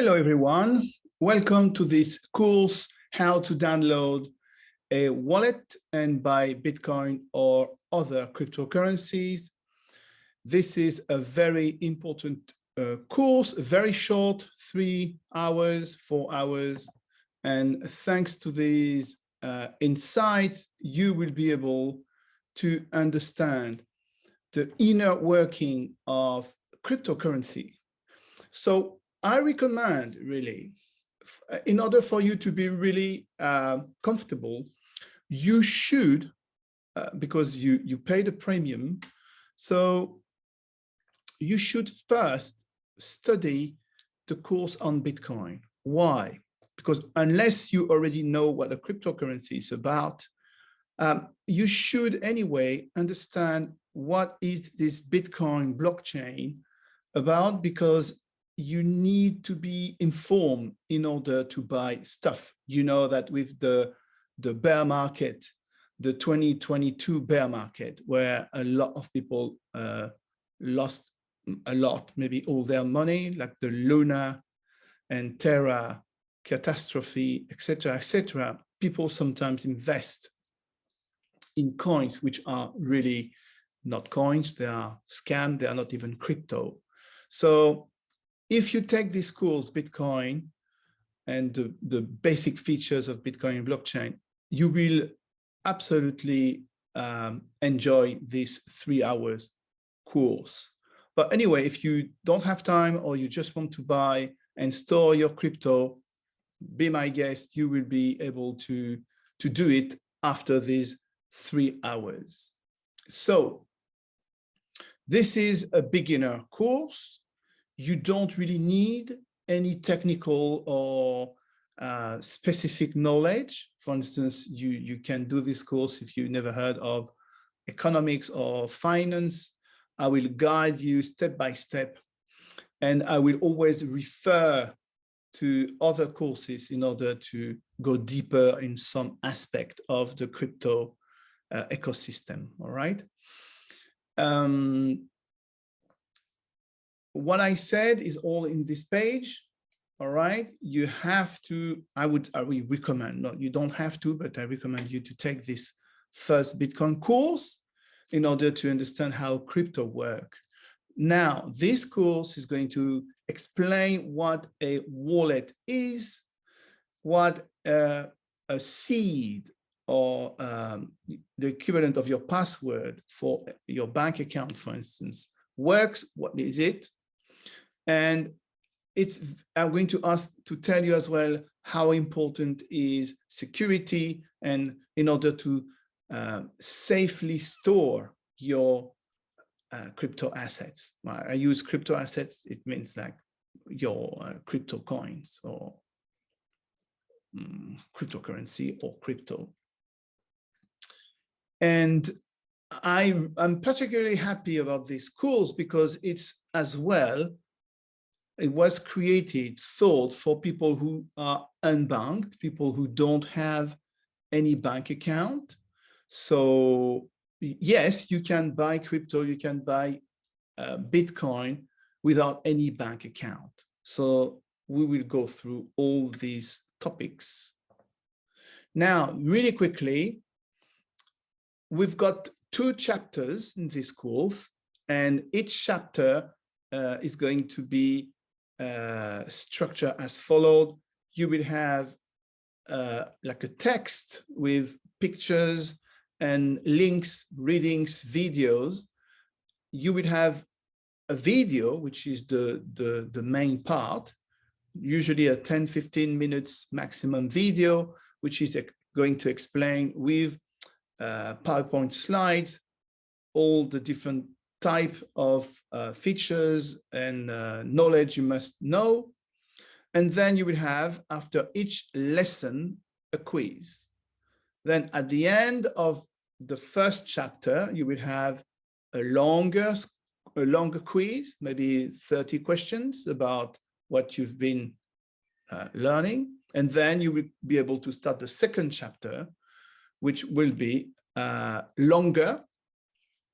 Hello, everyone. Welcome to this course, how to download a wallet and buy Bitcoin or other cryptocurrencies. This is a very important course, very short, 3 hours, 4 hours. And thanks to these insights, you will be able to understand the inner working of cryptocurrency. So I recommend really, in order for you to be really comfortable, you should, because you pay the premium, so you should first study the course on Bitcoin. Why? Because unless you already know what a cryptocurrency is about, you should anyway understand what is this Bitcoin blockchain about, because you need to be informed in order to buy stuff. You know that with the bear market, the 2022 bear market, where a lot of people lost a lot, maybe all their money, like the Luna and Terra catastrophe, etc., people sometimes invest in coins which are really not coins, they are scam, they are not even crypto. So if you take this course, Bitcoin, and the basic features of Bitcoin and blockchain, you will absolutely enjoy this 3 hours course. But anyway, if you don't have time or you just want to buy and store your crypto, be my guest, you will be able to do it after these 3 hours. So this is a beginner course. You don't really need any technical or specific knowledge. For instance, you can do this course if you never heard of economics or finance. I will guide you step by step, and I will always refer to other courses in order to go deeper in some aspect of the crypto ecosystem, all right? What I said is all in this page, all right? You have to, I would recommend, no, you don't have to, but I recommend you to take this first Bitcoin course in order to understand how crypto works. Now, this course is going to explain what a wallet is, what a seed or the equivalent of your password for your bank account, for instance, works, what is it? And I'm going to tell you as well how important is security, and in order to safely store your crypto assets. I use crypto assets, it means like your crypto coins or cryptocurrency or crypto. And I'm particularly happy about this course because it's as well, it was thought for people who are unbanked, people who don't have any bank account. So yes, you can buy crypto, you can buy Bitcoin without any bank account. So we will go through all these topics. Now, really quickly, we've got 2 chapters in this course, and each chapter is going to be structured as followed. You will have like a text with pictures and links, readings, videos. You will have a video, which is the main part, usually a 10-15 minutes maximum video, which is going to explain with PowerPoint slides all the different type of features and knowledge you must know. And then you will have, after each lesson, a quiz. Then at the end of the first chapter, you will have a longer quiz, maybe 30 questions about what you've been learning. And then you will be able to start the second chapter, which will be longer,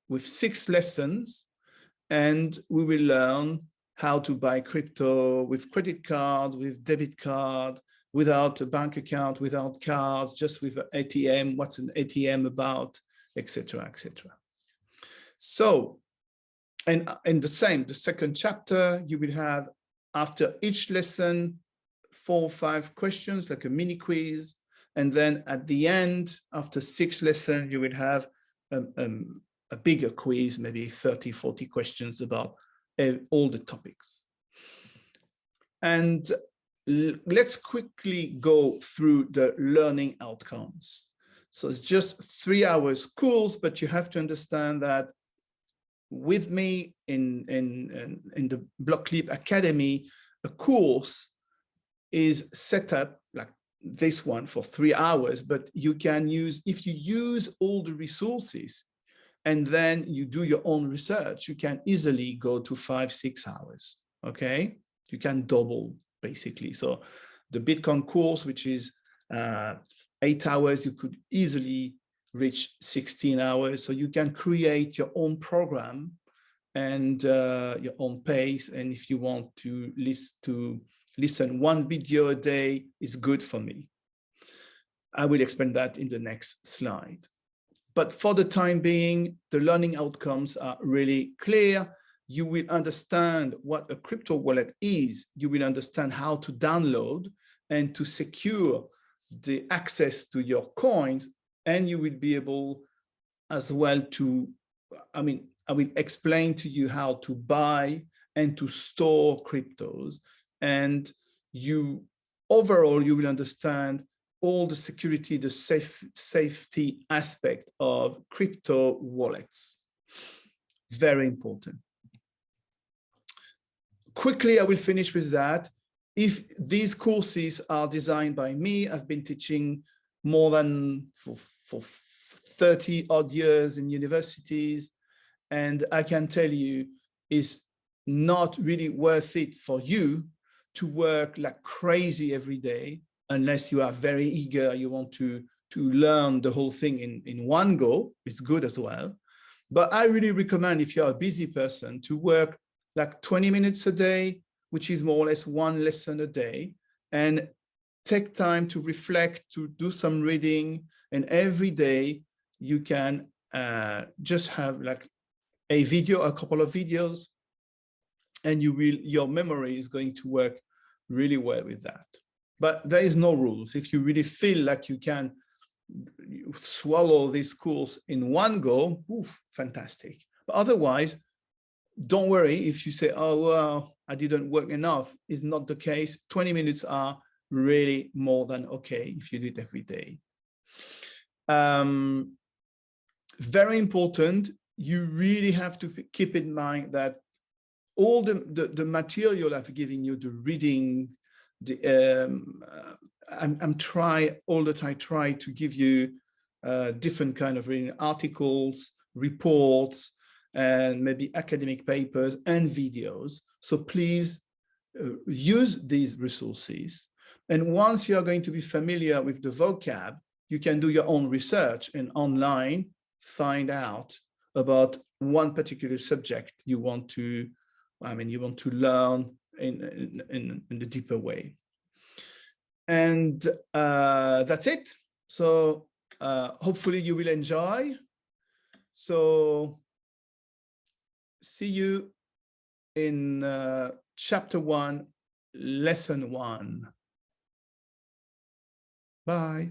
with 6 lessons, and we will learn how to buy crypto with credit cards, with debit card, without a bank account, without cards, just with an ATM, what's an ATM about, etc., etc. So, and the second chapter, you will have, after each lesson, 4 or 5 questions, like a mini quiz. And then at the end, after 6 lessons, you will have a bigger quiz, maybe 30, 40 questions about all the topics. And let's quickly go through the learning outcomes. So it's just 3 hours course, but you have to understand that with me in the BlockLeap Academy, a course is set up like this one for 3 hours, but you can use, if you use all the resources and then you do your own research, you can easily go to 5-6 hours, okay? You can double, basically. So the Bitcoin course, which is 8 hours, you could easily reach 16 hours. So you can create your own program and your own pace. And if you want to listen 1 video a day, is good for me. I will explain that in the next slide. But for the time being, the learning outcomes are really clear. You will understand what a crypto wallet is. You will understand how to download and to secure the access to your coins. And you will be able as well to, I will explain to you how to buy and to store cryptos. And overall, you will understand all the security, the safety aspect of crypto wallets. Very important. Quickly, I will finish with that. If these courses are designed by me, I've been teaching more than for 30 odd years in universities, and I can tell you it's not really worth it for you to work like crazy every day, unless you are very eager, you want to learn the whole thing in one go. It's good as well. But I really recommend, if you're a busy person, to work like 20 minutes a day, which is more or less 1 lesson a day, and take time to reflect, to do some reading. And every day you can just have like a video, a couple of videos, and your memory is going to work really well with that. But there is no rules. If you really feel like you can swallow this course in one go, oof, fantastic. But otherwise, don't worry if you say, oh, well, I didn't work enough. It's not the case. 20 minutes are really more than okay if you do it every day. Very important, you really have to keep in mind that all the material I've given you, the reading, I'm try all that I try to give you different kind of reading, articles, reports, and maybe academic papers and videos. So please use these resources. And once you're going to be familiar with the vocab, you can do your own research and online find out about one particular subject you want to, you want to learn in a deeper way. And that's it. So hopefully you will enjoy. So see you in chapter 1, lesson 1. Bye.